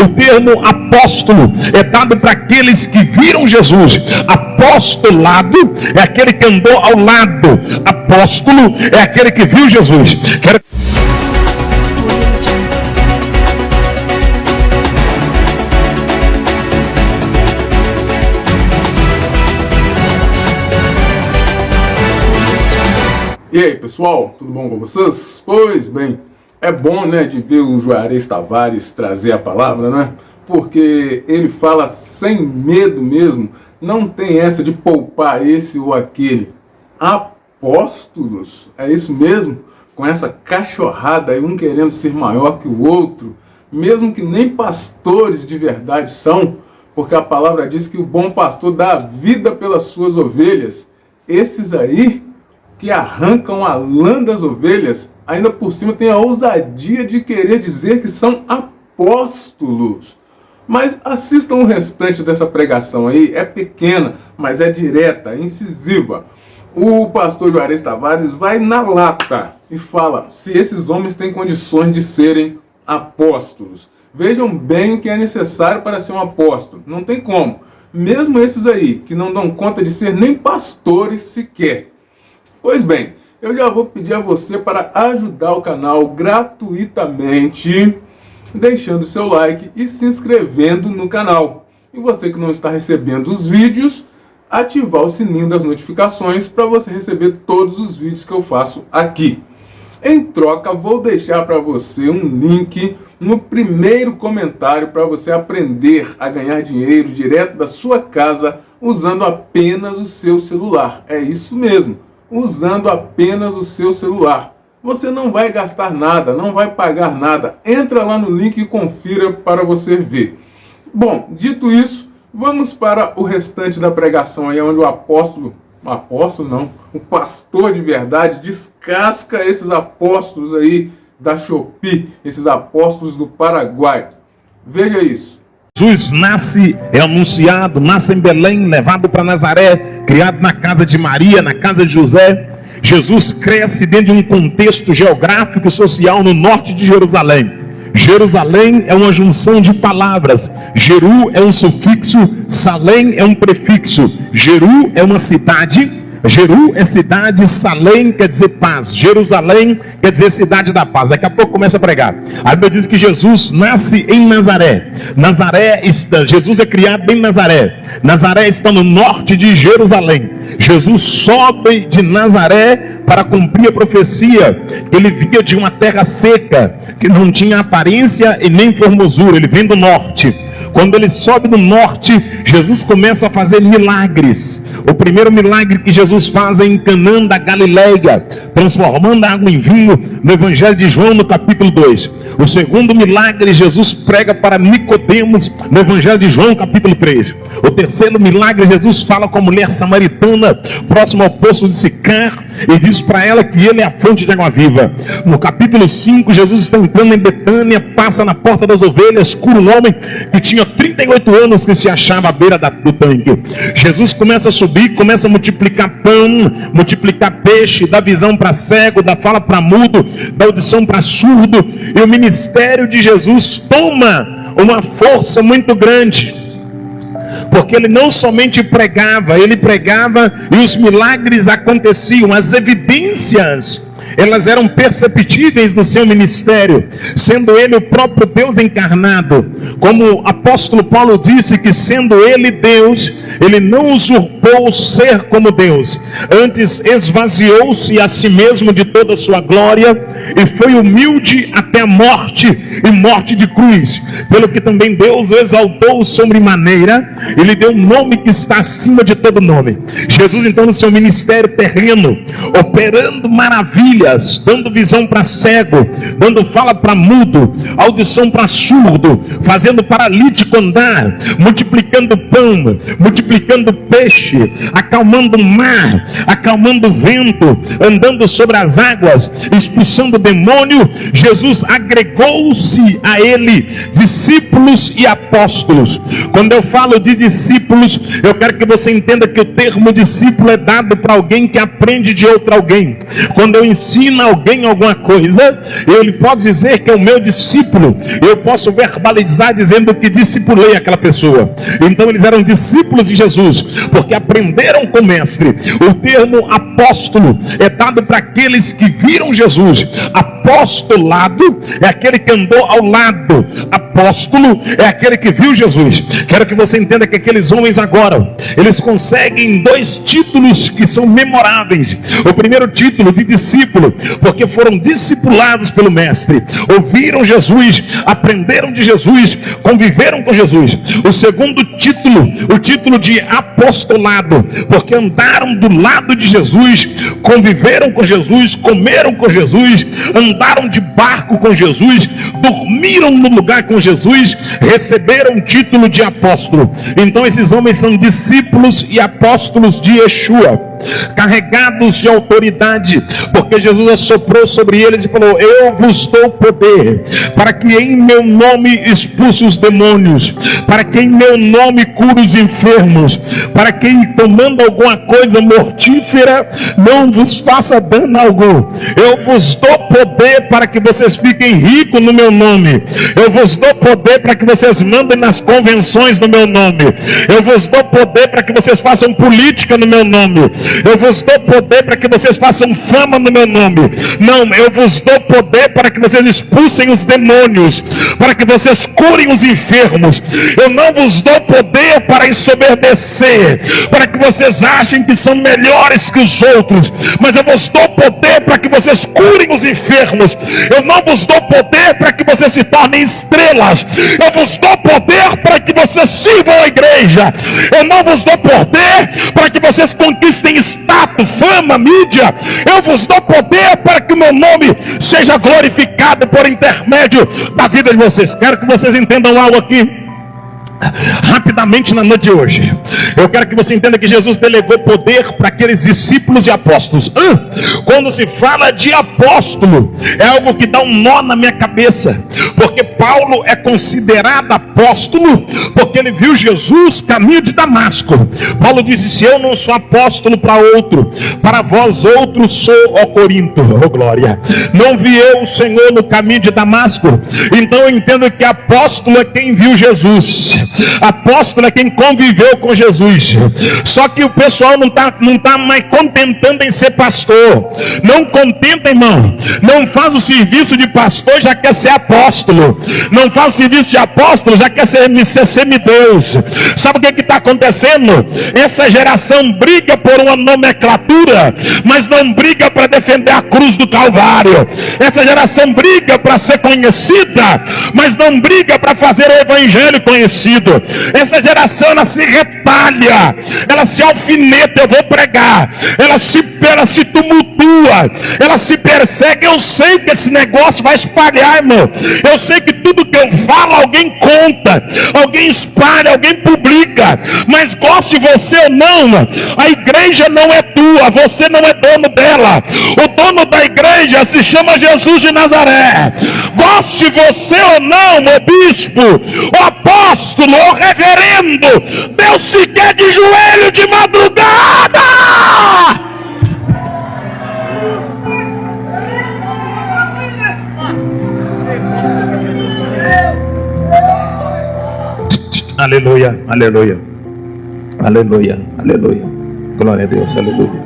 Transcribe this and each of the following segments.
O termo apóstolo é dado para aqueles que viram Jesus. Apostolado é aquele que andou ao lado. Apóstolo é aquele que viu Jesus. E aí pessoal, tudo bom com vocês? Pois bem, é bom, né, de ver o Juarez Tavares trazer a palavra, né? Porque ele fala sem medo mesmo, não tem essa de poupar esse ou aquele. Apóstolos, é isso mesmo? Com essa cachorrada aí, um querendo ser maior que o outro, mesmo que nem pastores de verdade são, porque a palavra diz que o bom pastor dá a vida pelas suas ovelhas. Esses aí que arrancam a lã das ovelhas, ainda por cima tem a ousadia de querer dizer que são apóstolos. Mas assistam o restante dessa pregação aí, é pequena, mas é direta, é incisiva. O pastor Juarez Tavares vai na lata e fala se esses homens têm condições de serem apóstolos. Vejam bem o que é necessário para ser um apóstolo, não tem como. Mesmo esses aí, que não dão conta de ser nem pastores sequer. Pois bem, eu já vou pedir a você para ajudar o canal gratuitamente, deixando seu like e se inscrevendo no canal. E você que não está recebendo os vídeos, ativar o sininho das notificações para você receber todos os vídeos que eu faço aqui. Em troca, vou deixar para você um link no primeiro comentário para você aprender a ganhar dinheiro direto da sua casa usando apenas o seu celular. É isso mesmo. Usando apenas o seu celular. Você não vai gastar nada, não vai pagar nada. Entra lá no link e confira para você ver. Bom, dito isso, vamos para o restante da pregação aí, onde o o pastor de verdade descasca esses apóstolos aí da Shopee, esses apóstolos do Paraguai. Veja isso. Jesus nasce, é anunciado, nasce em Belém, levado para Nazaré, criado na casa de Maria, na casa de José. Jesus cresce dentro de um contexto geográfico e social no norte de Jerusalém. Jerusalém é uma junção de palavras. Jeru é um sufixo, Salém é um prefixo. Jeru é uma cidade. Jeru é cidade, Salém quer dizer paz, Jerusalém quer dizer cidade da paz. Daqui a pouco começa a pregar. A Bíblia diz que Jesus nasce em Nazaré. Jesus é criado em Nazaré. Nazaré está no norte de Jerusalém. Jesus sobe de Nazaré para cumprir a profecia. Ele vinha de uma terra seca, que não tinha aparência e nem formosura. Ele vem do norte. Quando ele sobe do norte, Jesus começa a fazer milagres. O primeiro milagre que Jesus faz é em Canaã da Galileia, transformando a água em vinho, no Evangelho de João, no capítulo 2. O segundo milagre, Jesus prega para Nicodemos, no Evangelho de João, capítulo 3. O terceiro milagre, Jesus fala com a mulher samaritana, próximo ao poço de Sicar, e diz para ela que ele é a fonte de água viva. No capítulo 5, Jesus está entrando em Betânia, passa na porta das ovelhas, cura um homem que tinha 38 anos, que se achava à beira do tanque. Jesus começa a subir, começa a multiplicar pão, multiplicar peixe, dá visão para cego, dá fala para mudo, dá audição para surdo, e o ministério de Jesus toma uma força muito grande, porque ele não somente pregava, ele pregava e os milagres aconteciam, as evidências, elas eram perceptíveis no seu ministério, sendo ele o próprio Deus encarnado. Como o apóstolo Paulo disse que sendo ele Deus, ele não usurpou o ser como Deus, antes esvaziou-se a si mesmo de toda a sua glória e foi humilde até a morte, e morte de cruz, pelo que também Deus o exaltou sobremaneira, ele deu um nome que está acima de todo nome. Jesus então no seu ministério terreno, operando maravilhas, dando visão para cego, dando fala para mudo, audição para surdo, fazendo paralítico andar, multiplicando pão, multiplicando peixe, acalmando o mar, acalmando o vento, andando sobre as águas, expulsando o demônio. Jesus agregou-se a ele discípulos e apóstolos. Quando eu falo de discípulos, eu quero que você entenda que o termo discípulo é dado para alguém que aprende de outro alguém. Quando eu ensino ensina alguém alguma coisa, ele pode dizer que é o meu discípulo. Eu posso verbalizar dizendo que discipulei aquela pessoa. Então eles eram discípulos de Jesus, porque aprenderam com o mestre. O termo apóstolo é dado para aqueles que viram Jesus. Apostolado é aquele que andou ao lado. Apóstolo é aquele que viu Jesus. Quero que você entenda que aqueles homens agora, eles conseguem 2 títulos que são memoráveis. O primeiro título de discípulo, porque foram discipulados pelo mestre, ouviram Jesus, aprenderam de Jesus, conviveram com Jesus. O segundo título, o título de apostolado, porque andaram do lado de Jesus, conviveram com Jesus, comeram com Jesus, andaram de barco com Jesus, dormiram no lugar com Jesus, receberam o título de apóstolo. Então esses homens são discípulos e apóstolos de Yeshua, carregados de autoridade, porque Jesus assoprou sobre eles e falou: eu vos dou poder para que em meu nome expulse os demônios, para que em meu nome cure os enfermos, para que tomando alguma coisa mortífera não vos faça dano algum. Eu vos dou poder para que vocês fiquem ricos no meu nome. Eu vos dou poder para que vocês mandem nas convenções no meu nome. Eu vos dou poder para que vocês façam política no meu nome. Eu vos dou poder para que vocês façam fama no meu nome. Não, eu vos dou poder para que vocês expulsem os demônios, para que vocês curem os enfermos. Eu não vos dou poder para ensoberbecer, para que vocês achem que são melhores que os outros, mas eu vos dou poder para que vocês curem os enfermos. Eu não vos dou poder para que vocês se tornem estrelas. Eu vos dou poder para que vocês sirvam a igreja. Eu não vos dou poder para que vocês conquistem status, fama, mídia. Eu vos dou poder para que o meu nome seja glorificado por intermédio da vida de vocês. Quero que vocês entendam algo aqui rapidamente na noite de hoje. Eu quero que você entenda que Jesus delegou poder para aqueles discípulos e apóstolos. Quando se fala de apóstolo, é algo que dá um nó na minha cabeça, porque Paulo é considerado apóstolo porque ele viu Jesus caminho de Damasco. Paulo disse: se eu não sou apóstolo para outro, para vós outros sou, ó Corinto, ó glória. Não vi eu o Senhor no caminho de Damasco. Então eu entendo que apóstolo é quem viu Jesus. Apóstolo é quem conviveu com Jesus. Só que o pessoal não tá mais contentando em ser pastor. Não contenta, irmão. Não faz o serviço de pastor, já quer ser apóstolo. Não faz o serviço de apóstolo, já quer ser semideus. Sabe o que está acontecendo? Essa geração briga por uma nomenclatura, mas não briga para defender a cruz do Calvário. Essa geração briga para ser conhecida, mas não briga para fazer o evangelho conhecido. Essa geração, ela se retalha, ela se alfineta. Eu vou pregar, ela se tumultua, ela se persegue. Eu sei que esse negócio vai espalhar, irmão. Eu sei que tudo que eu falo, alguém conta, alguém espalha, alguém publica. Mas goste você ou não, a igreja não é tua, você não é dono dela. O dono da igreja se chama Jesus de Nazaré. Goste você ou não, o bispo, o apóstolo, o reverendo, Deus se quer de joelho de madrugada. Aleluia, aleluia, aleluia, aleluia, glória a Deus, aleluia,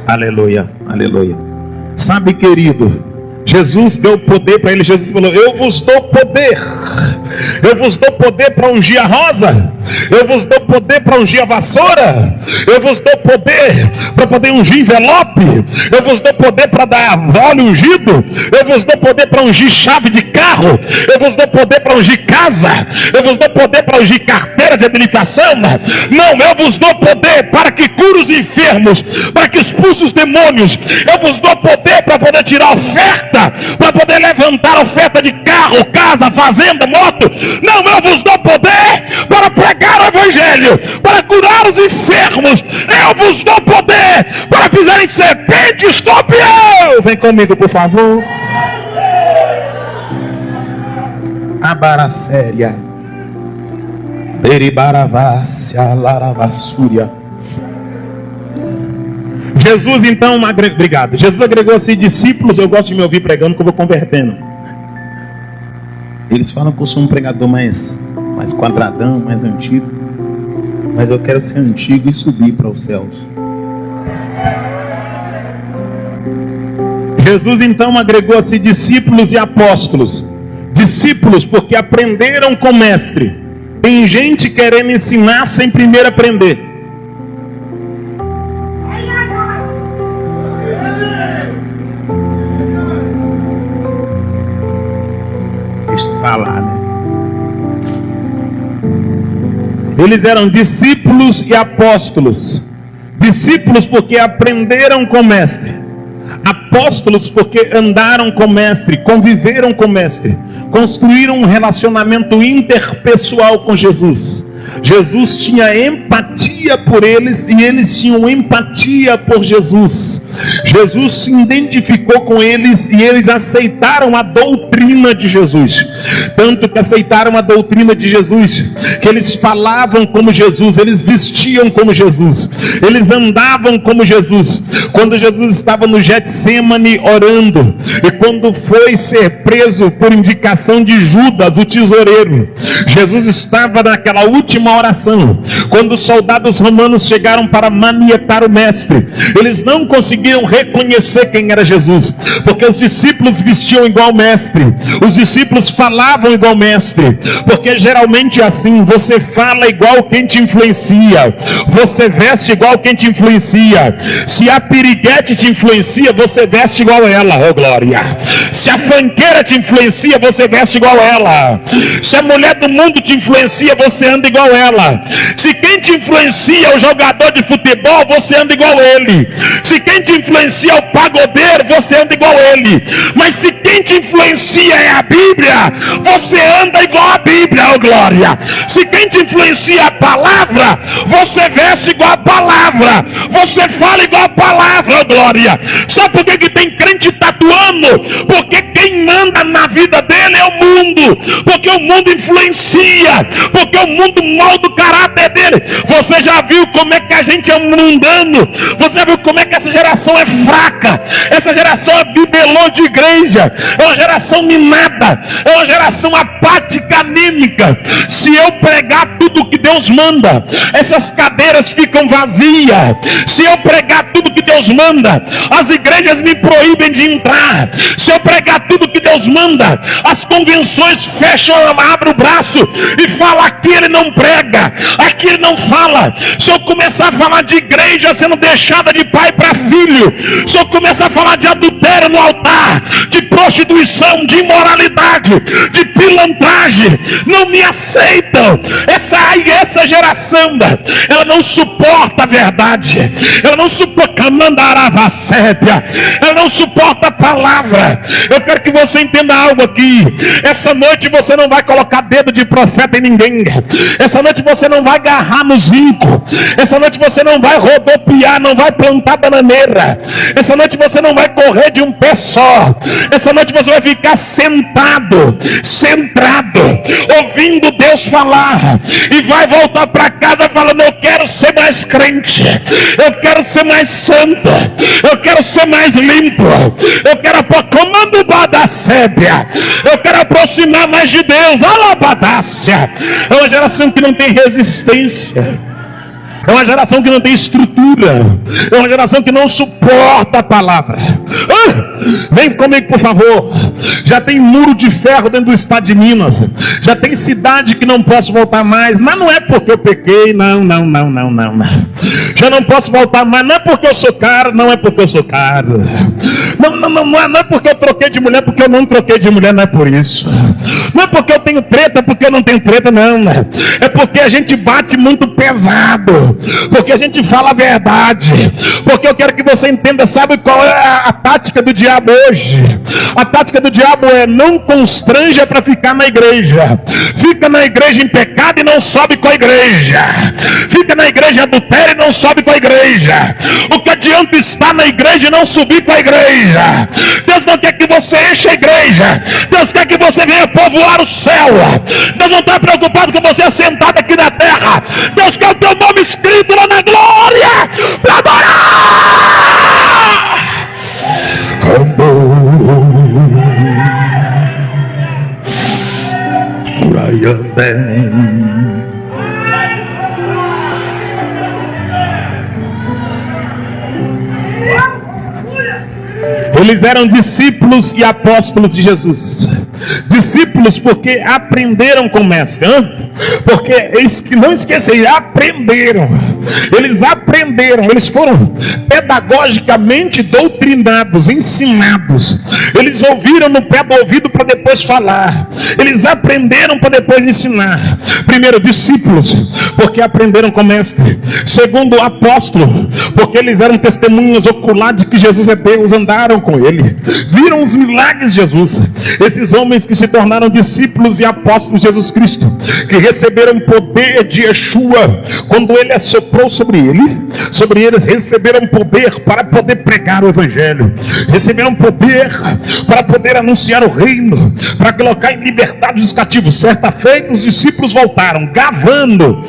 aleluia, aleluia. Sabe, querido, Jesus deu poder para ele. Jesus falou: eu vos dou poder. Eu vos dou poder para ungir a rosa. Eu vos dou poder para ungir a vassoura. Eu vos dou poder para poder ungir envelope. Eu vos dou poder para dar óleo ungido. Eu vos dou poder para ungir chave de carro. Eu vos dou poder para ungir casa. Eu vos dou poder para ungir carteira de habilitação. Não, eu vos dou poder para que cure os enfermos, para que expulse os demônios. Eu vos dou poder para poder tirar oferta, para poder levantar oferta de carro, casa, fazenda, moto. Não, eu vos dou poder para pregar o evangelho, para curar os enfermos. Eu vos dou poder para pisar em serpente e escorpião. Vem comigo, por favor. Abaracéria, Beribaravácia, Laravassúria. Jesus então, obrigado. Jesus agregou assim discípulos. Eu gosto de me ouvir pregando, que eu vou convertendo. Eles falam que eu sou um pregador mais quadradão, mais antigo. Mas eu quero ser antigo e subir para os céus. Jesus então agregou assim discípulos e apóstolos. Discípulos porque aprenderam com o mestre. Tem gente querendo ensinar sem primeiro aprender. Deixa eu falar, né? Eles eram discípulos e apóstolos. Discípulos porque aprenderam com o mestre. Apóstolos porque andaram com o mestre, conviveram com o mestre, construíram um relacionamento interpessoal com Jesus. Jesus tinha empatia por eles e eles tinham empatia por Jesus. Jesus se identificou com eles e eles aceitaram a doutrina de Jesus. Tanto que aceitaram a doutrina de Jesus, que eles falavam como Jesus, eles vestiam como Jesus, eles andavam como Jesus. Quando Jesus estava no Getsemane orando, e quando foi ser preso por indicação de Judas, o tesoureiro, Jesus estava naquela última oração. Quando os soldados romanos chegaram para manietar o mestre, eles não conseguiram reconhecer quem era Jesus, porque os discípulos vestiam igual mestre, os discípulos falavam igual mestre, porque geralmente é assim, você fala igual quem te influencia, você veste igual quem te influencia. Se a piriguete te influencia, você veste igual ela, oh glória. Se a fanqueira te influencia, você veste igual ela. Se a mulher do mundo te influencia, você anda igual ela. Se quem te influencia é o jogador de futebol, você anda igual ele. Se quem te influencia é o pagodeiro, você anda igual ele. Mas se quem te influencia é a Bíblia, você anda igual a Bíblia, oh glória. Se quem te influencia é a palavra, você veste igual a palavra, você fala igual a palavra, oh glória. Sabe por que tem crente tatuando? Porque quem manda na vida dele é o mundo, porque o mundo influencia, porque o mundo molda o caráter dele. Você já viu como é que a gente é mundano? Você já viu como é que essa geração é fraca? Essa geração é bibelô de igreja, é uma geração minada, é uma geração apática, anêmica. Se eu pregar tudo que Deus manda, essas cadeiras ficam vazias. Se eu pregar tudo que Deus manda, as igrejas me proíbem de entrar. Se eu pregar tudo que Deus manda, as convenções fecham, abrem o braço e falam: aqui ele não prega, aqui ele não fala. Se eu começar a falar de igreja sendo deixada de pai para filho, se eu começar a falar de adultério no altar, de prostituição, de imoralidade, de pilantragem, não me aceitam. Essa geração, ela não suporta a verdade, ela não suporta ela não suporta a palavra. Eu quero que você entenda algo aqui. Essa noite você não vai colocar dedo de profeta em ninguém. Essa noite você não vai agarrar nos vincos. Essa noite você não vai rodopiar, não vai plantar bananeira. Essa noite você não vai correr de um pé só. Essa noite você vai ficar sentado, centrado, ouvindo Deus falar, e vai voltar para casa falando: eu quero ser mais crente, eu quero ser mais santo, eu quero ser mais limpo, eu quero comando badacébia, eu quero aproximar mais de Deus. Alabadácia. É uma geração que não tem resistência, é uma geração que não tem estrutura, é uma geração que não suporta a palavra. Vem comigo, por favor. Já tem muro de ferro dentro do estado de Minas, já tem cidade que não posso voltar mais, mas não é porque eu pequei, não. Já não posso voltar mais, não é porque eu sou caro, não é porque eu sou caro, não é porque eu troquei de mulher, porque eu não troquei de mulher, não é por isso, não é porque eu tenho treta, porque eu não tenho treta, não, é porque a gente bate muito pesado, porque a gente fala a verdade, porque eu quero que você entenda. Sabe qual é a tática do diabo hoje? A tática do diabo é: não constranja para ficar na igreja. Fica na igreja em pecado e não sobe com a igreja. Fica na igreja em adultério e não sobe com a igreja. O que adianta estar na igreja e não subir com a igreja? Deus não quer que você enche a igreja, Deus quer que você venha povoar o céu. Deus não está preocupado com você sentado aqui na terra. Deus quer o teu nome escrito lá na glória para adorar. também. Eles eram discípulos e apóstolos de Jesus. Discípulos porque aprenderam com o mestre. Porque eles que não esqueçam, eles aprenderam, eles foram pedagogicamente doutrinados, ensinados. Eles ouviram no pé do ouvido para depois falar. Eles aprenderam para depois ensinar. Primeiro, discípulos, porque aprenderam com o mestre. Segundo, apóstolo, porque eles eram testemunhas oculares de que Jesus é Deus, andaram com ele, viram os milagres de Jesus. Esses homens que se tornaram discípulos e apóstolos de Jesus Cristo, que receberam poder de Yeshua, quando ele assoprou sobre eles receberam poder para poder pregar o evangelho, receberam poder para poder anunciar o reino, para colocar em liberdade os cativos. Certa feita os discípulos voltaram gavando,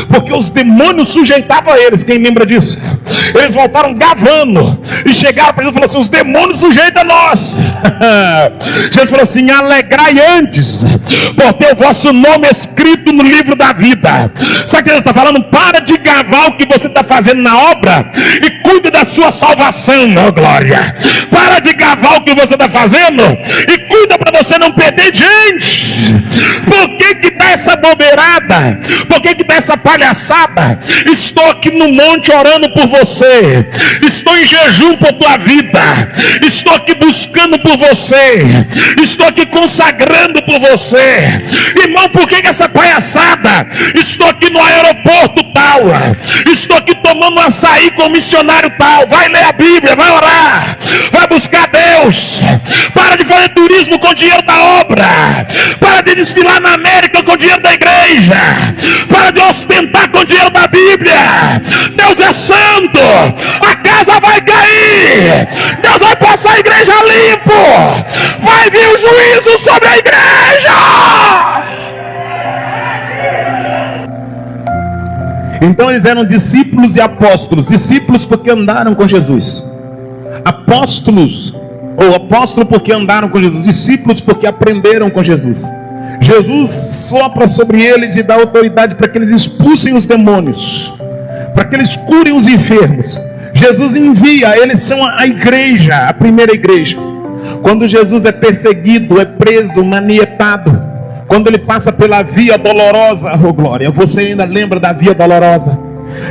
porque os demônios sujeitavam a eles. Quem lembra disso? Eles voltaram gavando e chegaram para Jesus e falaram assim: os demônios sujeitam a nós. Jesus falou assim: alegrai antes por ter o vosso nome escrito no livro da vida. Sabe o que Jesus está falando? Para de gavar o que você está fazendo na obra e cuide da sua salvação, oh glória. Para de gavar o que você está fazendo e cuida para você não perder gente. Por que dá essa bobeirada? Por que dá essa palhaçada? Estou aqui no monte orando por você, estou em jejum por tua vida, estou aqui buscando por você, estou aqui consagrando por você. Irmão, por que essa palhaçada? Estou aqui no aeroporto tal, estou aqui tomando um açaí com o missionário tal. Vai ler a Bíblia, vai orar, vai buscar Deus. Para de fazer turismo com o dinheiro da obra, para de desfilar na América com o dinheiro da igreja, para de ostentar com o dinheiro da Bíblia. Deus é santo, a casa vai cair, Deus vai passar a igreja limpo, vai vir o juízo sobre a igreja. Então eles eram discípulos e apóstolos. Discípulos porque andaram com Jesus, apóstolos ou apóstolo porque andaram com Jesus, discípulos porque aprenderam com Jesus. Jesus sopra sobre eles e dá autoridade para que eles expulsem os demônios, para que eles curem os enfermos. Jesus envia, eles são a igreja, a primeira igreja. Quando Jesus é perseguido, é preso, manietado, quando ele passa pela via dolorosa, oh glória, você ainda lembra da via dolorosa?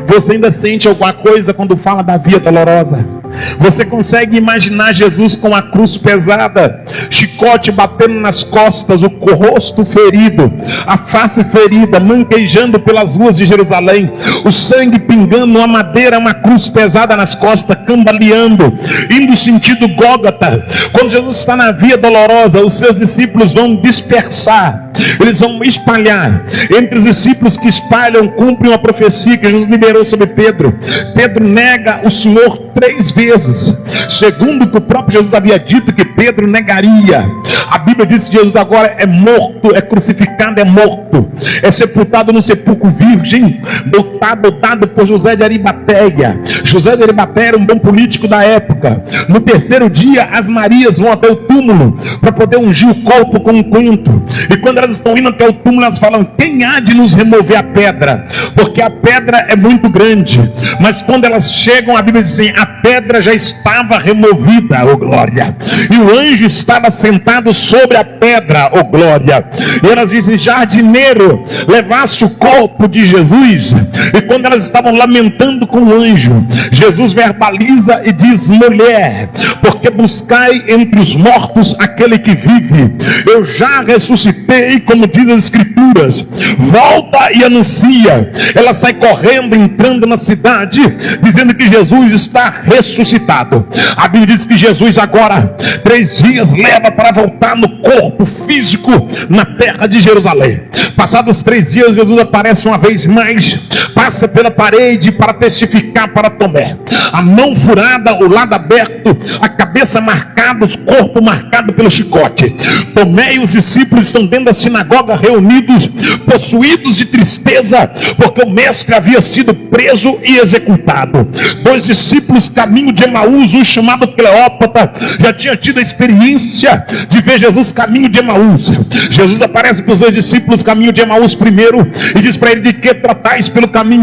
Você ainda sente alguma coisa quando fala da via dolorosa? Você consegue imaginar Jesus com a cruz pesada, chicote batendo nas costas, o rosto ferido, a face ferida, manquejando pelas ruas de Jerusalém, o sangue pingando, uma madeira, uma cruz pesada nas costas, cambaleando, indo sentido Gólgota. Quando Jesus está na via dolorosa, os seus discípulos vão dispersar, eles vão espalhar. Entre os discípulos que espalham, cumprem uma profecia que Jesus liberou sobre Pedro. Pedro nega o Senhor 3 vezes, segundo que o próprio Jesus havia dito que Pedro negaria. A Bíblia diz que Jesus agora é morto, é crucificado, é morto, é sepultado num sepulcro virgem, dotado por José de Arimateia. José de Arimateia era um bom político da época. No 3º dia, as Marias vão até o túmulo para poder ungir o corpo com um coentro. E quando elas estão indo até o túmulo, elas falam: quem há de nos remover a pedra? Porque a pedra é muito grande. Mas quando elas chegam, a Bíblia diz assim: a pedra já estava removida, oh glória, e o anjo estava sentado sobre a pedra, oh glória. E elas dizem: jardineiro, levaste o corpo de Jesus. E quando elas estavam lamentando com o anjo, Jesus verbaliza e diz: mulher, porque buscai entre os mortos aquele que vive? Eu já ressuscitei, como diz as escrituras. Volta e anuncia. Ela sai correndo, entrando na cidade, dizendo que Jesus está ressuscitado. A Bíblia diz que Jesus agora 3 dias leva para voltar no corpo físico na terra de Jerusalém. Passados 3 dias, Jesus aparece uma vez mais para passa pela parede para testificar para Tomé. A mão furada, o lado aberto, a cabeça marcada, o corpo marcado pelo chicote. Tomé e os discípulos estão dentro da sinagoga reunidos, possuídos de tristeza, porque o mestre havia sido preso e executado. 2 discípulos caminho de Emaús, um chamado Cleópatra, já tinha tido a experiência de ver Jesus caminho de Emaús. Jesus aparece para os 2 discípulos caminho de Emaús primeiro e diz para ele: de que tratais pelo caminho?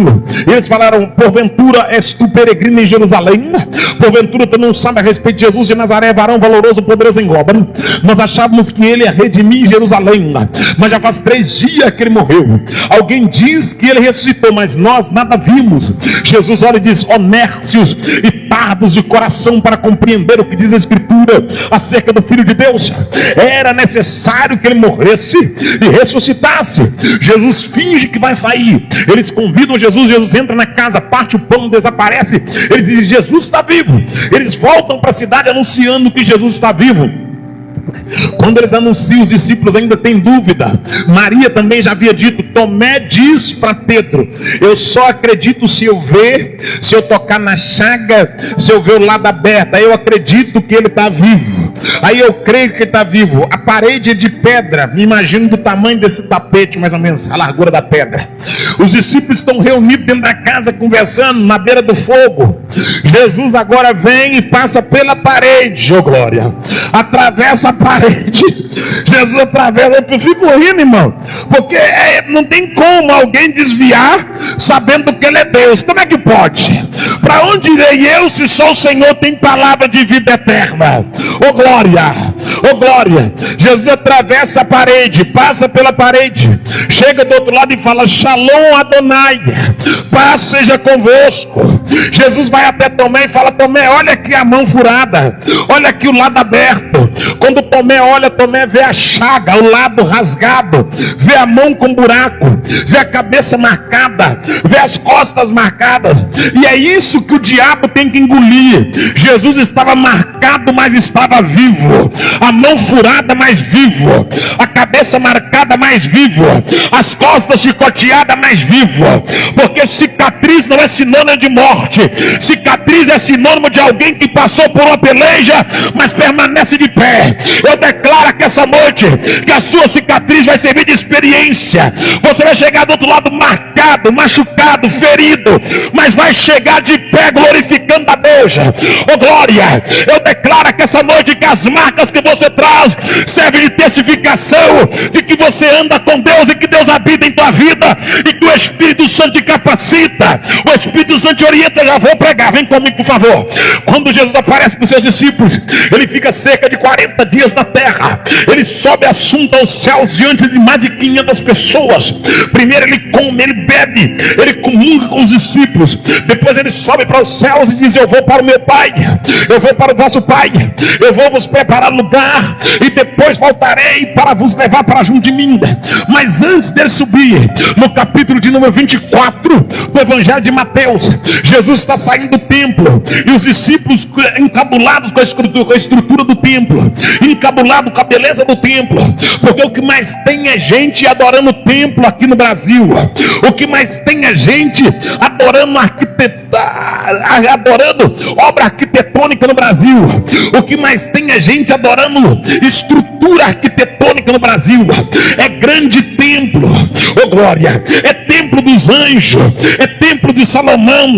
E eles falaram: porventura és tu peregrino em Jerusalém? Porventura tu não sabe a respeito de Jesus de Nazaré, varão valoroso, poderoso em obra? Nós achávamos que ele ia redimir Jerusalém, mas já faz 3 dias que ele morreu. Alguém diz que ele ressuscitou, mas nós nada vimos. Jesus olha e diz: ó nércios e tardos de coração para compreender o que diz a Escritura acerca do Filho de Deus. Era necessário que ele morresse e ressuscitasse. Jesus finge que vai sair. Eles convidam Jesus. Jesus entra na casa, parte o pão, desaparece. Eles dizem: Jesus está vivo. Eles voltam para a cidade anunciando que Jesus está vivo. Quando eles anunciam, os discípulos ainda têm dúvida. Maria também já havia dito. Tomé diz para Pedro: eu só acredito se eu ver, se eu tocar na chaga, se eu ver o lado aberto, aí eu acredito que ele está vivo, aí eu creio que ele está vivo. A parede é de pedra, me imagino do tamanho desse tapete, mais ou menos, a largura da pedra. Os discípulos estão reunidos dentro da casa, conversando na beira do fogo. Jesus agora vem e passa pela parede, oh glória, atravessa a parede. Jesus atravessa. Eu fico rindo, irmão, porque não tem como alguém desviar sabendo que ele é Deus. Como é que pode? Para onde irei eu se só o Senhor tem palavra de vida eterna? Oh glória, oh glória. Jesus atravessa a parede, passa pela parede, chega do outro lado e fala: Shalom Adonai, paz seja convosco. Jesus vai até Tomé e fala: Tomé, olha aqui a mão furada, olha aqui o lado aberto. Quando Tomé olha, Tomé vê a chaga, o lado rasgado, vê a mão com buraco, vê a cabeça marcada, vê as costas marcadas. E é isso que o diabo tem que engolir. Jesus estava marcado, mas estava vivo. A mão furada, mas vivo. A cabeça marcada, mais vivo. As costas chicoteadas, mais vivo. Porque cicatriz não é sinônimo de morte. Cicatriz é sinônimo de alguém que passou por uma peleja, mas permanece de pé. Eu declaro que essa noite, que a sua cicatriz vai servir de experiência. Você vai chegar do outro lado marcado, machucado, ferido, mas vai chegar de pé glorificando a Deus. Oh glória, eu declaro que essa noite, que as marcas que você traz servem de testificação de que você anda com Deus e que Deus habita em tua vida e que o Espírito Santo te capacita, o Espírito Santo te orienta. Já vou pregar, vem comigo por favor. Quando Jesus aparece para os seus discípulos, ele fica cerca de 40 dias na terra. Ele sobe assunto aos céus diante de mais de 500 pessoas. Primeiro ele come, ele bebe, ele comunga com os discípulos. Depois ele sobe para os céus e diz: eu vou para o meu Pai, eu vou para o vosso Pai, eu vou vos preparar lugar e depois voltarei para vos levar para junto de mim. Mas antes dele subir, no capítulo de número 24 do Evangelho de Mateus, Jesus está saindo do templo e os discípulos encabulados com a estrutura do templo, encabulados com a beleza do templo, porque o que mais tem é gente adorando o templo aqui no Brasil. O que mais tem é gente adorando adorando obra arquitetônica no Brasil. O que mais tem é gente adorando estrutura arquitetônica no Brasil. É grande templo, oh glória, é templo dos anjos, é templo de Salomão,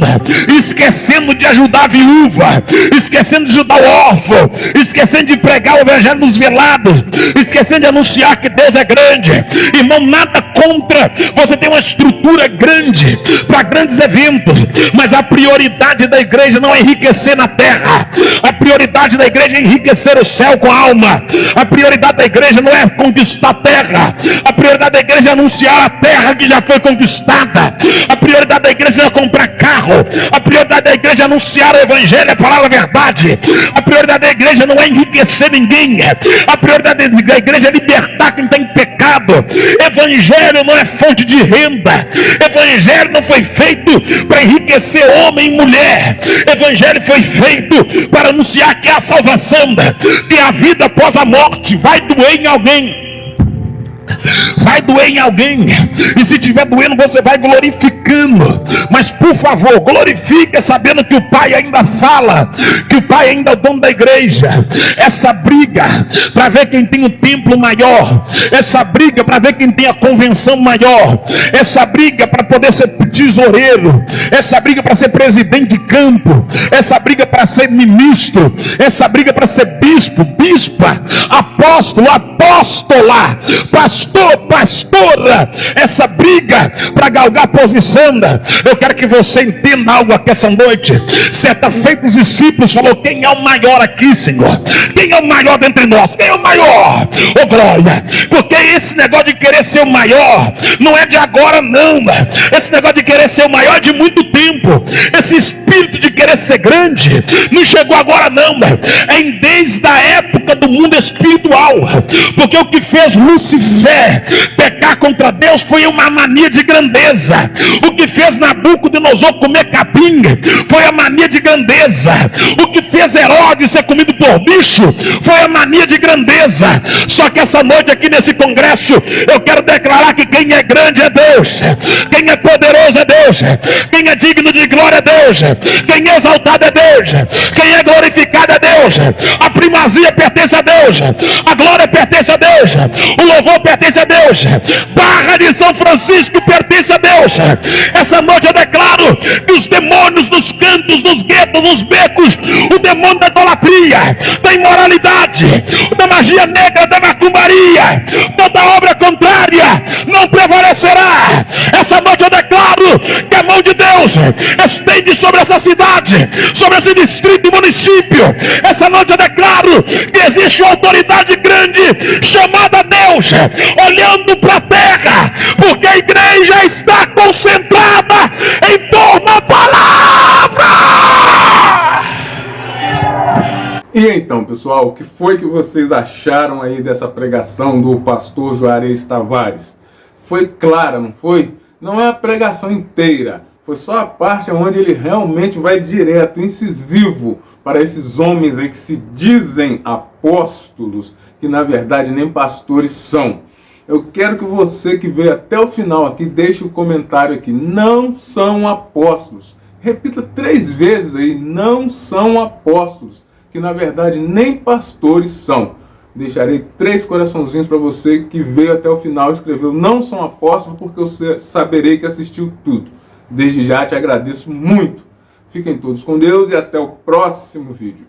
esquecendo de ajudar a viúva, esquecendo de ajudar o órfão, esquecendo de pregar o evangelho dos velados, esquecendo de anunciar que Deus é grande. Irmão, nada contra você ter uma estrutura grande para grandes eventos, mas a prioridade da igreja não é enriquecer na terra. A prioridade da igreja é enriquecer o céu com a alma. A prioridade da igreja não é conquistar a terra. A prioridade da igreja é anunciar a terra que já foi conquistada. A prioridade da igreja não é comprar carro. A prioridade da igreja é anunciar o evangelho, a palavra, a verdade. A prioridade da igreja não é enriquecer ninguém. A prioridade da igreja é libertar quem está em pecado. Evangelho não é fonte de renda. Evangelho não foi feito para enriquecer homem e mulher. Evangelho foi feito para anunciar que há salvação, que a vida após a morte vai doer em alguém. Vai doer em alguém, e se estiver doendo, você vai glorificando. Mas por favor, glorifique sabendo que o Pai ainda fala, que o Pai ainda é o dono da igreja. Essa briga para ver quem tem o templo maior, essa briga para ver quem tem a convenção maior, essa briga para poder ser tesoureiro, essa briga para ser presidente de campo, essa briga para ser ministro, essa briga para ser bispo, bispa, apóstolo, apóstola, pastor, pastora, essa briga para galgar posição. Eu quero que você entenda algo aqui essa noite. Certa feita os discípulos falou: quem é o maior aqui, Senhor? Quem é o maior dentre nós? Quem é o maior? Oh glória! Porque esse negócio de querer ser o maior não é de agora não. Esse negócio de querer ser o maior é de muito tempo. Esse espírito de querer ser grande não chegou agora não. É desde a época do mundo espiritual. Porque o que fez Lucifer pecar contra Deus foi uma mania de grandeza. O que fez Nabucodonosor comer capim foi a mania de grandeza. O que fez Herodes ser comido por bicho foi a mania de grandeza. Só que essa noite aqui nesse congresso eu quero declarar que quem é grande é Deus, quem é poderoso é Deus, quem é digno de glória é Deus, quem é exaltado é Deus, quem é glorificado é Deus. A primazia pertence a Deus, a glória pertence a Deus, o louvor pertence a Deus, Barra de São Francisco pertence a Deus. Essa noite eu declaro que os demônios nos cantos, nos guetos, nos becos, o demônio da idolatria, da imoralidade, da magia negra, da macumbaria, toda obra contrária não prevalecerá. Essa noite eu declaro que a mão de Deus estende sobre essa cidade, sobre esse distrito e município. Essa noite eu declaro que existe uma autoridade grande chamada Deus olhando para a terra, porque a igreja está concentrada em torno da palavra. E então, pessoal, o que foi que vocês acharam aí dessa pregação do pastor Juarez Tavares? Foi clara, não foi? Não é a pregação inteira, foi só a parte onde ele realmente vai direto, incisivo, para esses homens aí que se dizem apóstolos, que na verdade nem pastores são. Eu quero que você que veio até o final aqui, deixe um comentário aqui: não são apóstolos. Repita 3 vezes aí: não são apóstolos, que na verdade nem pastores são. Deixarei 3 coraçãozinhos para você que veio até o final e escreveu não são apóstolos, porque eu saberei que assistiu tudo. Desde já te agradeço muito. Fiquem todos com Deus e até o próximo vídeo.